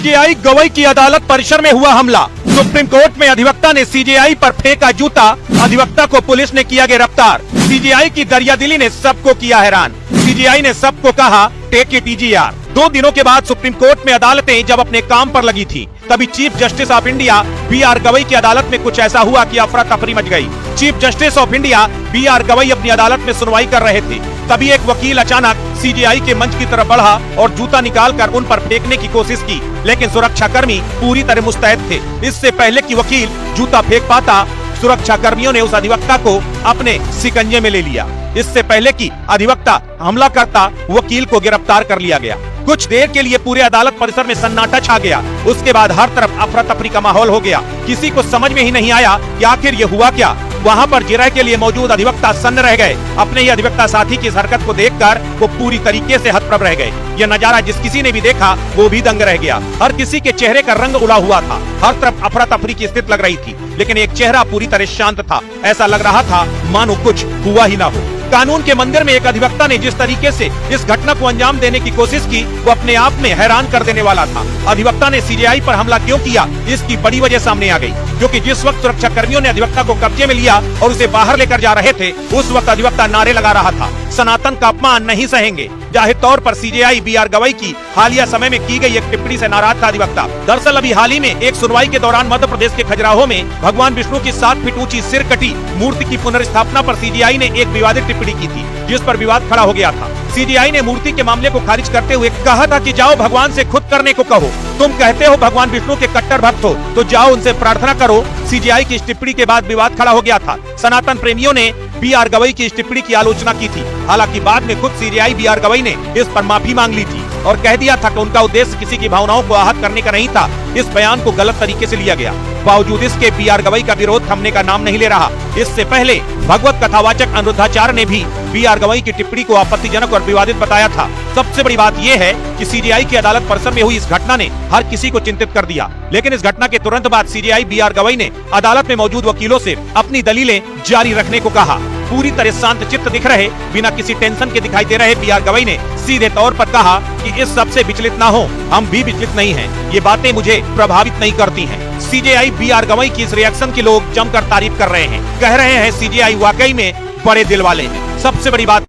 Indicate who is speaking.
Speaker 1: CJI Gavai की अदालत परिसर में हुआ हमला। सुप्रीम कोर्ट में अधिवक्ता ने सीजेआई पर फेंका जूता, अधिवक्ता को पुलिस ने किया गिरफ्तार। सीजेआई की दरियादिली ने सबको किया हैरान। सीजेआई ने सबको कहा टेक इट इजी यार। 2 दिनों के बाद सुप्रीम कोर्ट में अदालतें जब अपने काम पर लगी थी, तभी chief justice of India B R. Gavai की अदालत में कुछ ऐसा हुआ कि अफरा तफरी मच गई। Chief justice of India B R. Gavai अपनी अदालत में सुनवाई कर रहे थे, तभी एक वकील अचानक सीजेआई के मंच की तरफ बढ़ा और जूता निकालकर उन पर फेंकने की कोशिश की, लेकिन सुरक्षा कर्मी पूरी तरह मुस्तैद थे। इससे पहले कि वकील जूता फेंक पाता, सुरक्षा कर्मियों ने उस अधिवक्ता को अपने शिकंजे में ले लिया। इससे पहले कि अधिवक्ता हमला करता, वकील को गिरफ्तार कर लिया गया। कुछ देर के लिए पूरे अदालत परिसर में सन्नाटा छा गया। उसके बाद हर तरफ अफरा तफरी का माहौल हो गया। किसी को समझ में ही नहीं आया कि आखिर ये हुआ क्या। वहाँ पर जिरह के लिए मौजूद अधिवक्ता सन्न रह गए। अपने ही अधिवक्ता साथी की इस हरकत को देखकर वो पूरी तरीके से हतप्रभ रह गए। यह नजारा जिस किसी ने भी देखा वो भी दंग रह गया। हर किसी के चेहरे का रंग उड़ा हुआ था। हर तरफ अफरा तफरी की स्थिति लग रही थी, लेकिन एक चेहरा पूरी तरह शांत था। ऐसा लग रहा था मानो कुछ हुआ ही ना हो। कानून के मंदिर में एक अधिवक्ता ने जिस तरीके से इस घटना को अंजाम देने की कोशिश की, वो अपने आप में हैरान कर देने वाला था। अधिवक्ता ने सीजेआई पर हमला क्यों किया, इसकी बड़ी वजह सामने आ गई, क्योंकि जिस वक्त सुरक्षा कर्मियों ने अधिवक्ता को कब्जे में लिया और उसे बाहर लेकर जा रहे थे, उस वक्त अधिवक्ता नारे लगा रहा था, सनातन का अपमान नहीं सहेंगे। जाहिर तौर पर सीजेआई बी.आर. गवई की हालिया समय में की गई एक टिप्पणी से नाराज था अधिवक्ता। दरअसल अभी हाल ही में एक सुनवाई के दौरान मध्य प्रदेश के खजुराहो में भगवान विष्णु की 7 फीट ऊंची सिर कटी मूर्ति की पुनर्स्थापना पर सीजेआई ने एक विवादित टिप्पणी की थी, जिस पर विवाद खड़ा हो गया था। सीजेआई ने मूर्ति के मामले को खारिज करते हुए कहा था कि जाओ भगवान से खुद करने को कहो। तुम कहते हो भगवान विष्णु के कट्टर भक्त हो, तो जाओ उनसे प्रार्थना करो। सीजेआई की इस टिप्पणी के बाद विवाद खड़ा हो गया था। सनातन प्रेमियों ने बी.आर. गवई की इस टिप्पणी की आलोचना की थी। हालांकि बाद में खुद सीजेआई बी.आर. गवई ने इस पर माफी मांग ली थी और कह दिया था कि उनका उद्देश्य किसी की भावनाओं को आहत करने का नहीं था। इस बयान को गलत तरीके से लिया गया। बावजूद इसके बी.आर. गवई का विरोध थमने का नाम नहीं ले रहा। इससे पहले भगवत कथावाचक अनिरुद्धाचार्य ने भी बी.आर. गवई की टिप्पणी को आपत्तिजनक और विवादित बताया था। सबसे बड़ी बात यह है कि सीजेआई की अदालत परिसर में हुई इस घटना ने हर किसी को चिंतित कर दिया। लेकिन इस घटना के तुरंत बाद सीजेआई बी.आर. गवई ने अदालत में मौजूद वकीलों से अपनी दलीलें जारी रखने को कहा। पूरी तरह शांत चित्त दिख रहे, बिना किसी टेंशन के दिखाई दे रहे बी.आर. गवई ने सीधे तौर पर कहा कि इस सब से विचलित ना हो, हम भी विचलित नहीं हैं। ये बातें मुझे प्रभावित नहीं करती हैं। CJI B R. गवई की इस रिएक्शन की लोग जमकर तारीफ कर रहे हैं। कह रहे हैं सीजेआई वाकई में बड़े दिल वाले हैं। सबसे बड़ी बात